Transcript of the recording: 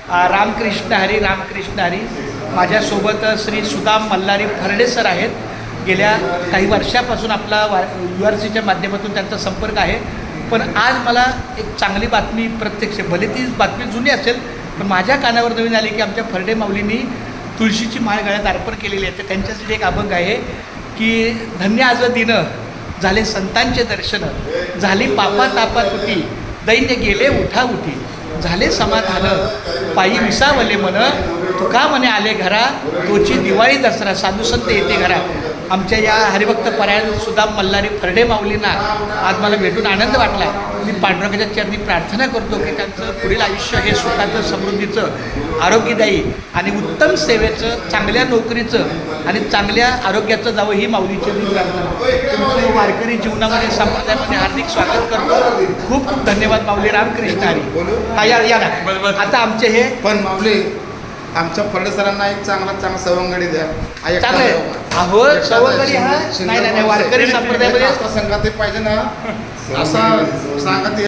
रामकृष्ण हरी रामकृष्ण हरी. माझ्यासोबत श्री सुदाम मल्हारी फरडे सर आहेत. गेल्या काही वर्षापासून आपला URCच्या माध्यमातून त्यांचा संपर्क आहे. पण आज मला एक चांगली बातमी प्रत्यक्ष, भले ती बातमी जुनी असेल पण माझ्या कानावर नवीन आली की आमच्या फरडे माऊलींनी तुळशीची माळ गळ्यात अर्पण केलेली आहे. तर त्यांच्यासाठी एक अभंग आहे की धन्य आज दिन झाले संतांचे दर्शन, झाली पापा तापा तुटी, दैन्य गेले उठा उठी, झाले समाधान पायी विसावले मन, तुका म्हणे आले घरा, तोची दिवाळी दसरा, साधू संत येते घरा. आमच्या या हरिभक्त परायण सुदाम मल्हारी फरडे माऊलींना आज मला भेटून आनंद वाटला. मी पांडुरंगाच्या चरणी प्रार्थना करतो की त्यांचं पुढील आयुष्य हे सुखाचं, समृद्धीचं, आरोग्यदायी आणि उत्तम सेवेचं, चांगल्या नोकरीचं आणि चांगल्या आरोग्याचं जावं ही माऊलीची मी प्रार्थना. तुमचं वारकरी जीवनामध्ये संप्रदायामध्ये हार्दिक स्वागत करतो. खूप खूप धन्यवाद माऊली. रामकृष्ण हरी. हा या ना. आता आमचे हे पण माऊली आमच्या फरडे सरांना एक चांगला सवंगडी द्या. चांगलं अहो सवंगडी हा नाही वारकरी संप्रदायामध्ये संघात पाहिजे ना, असा सांगत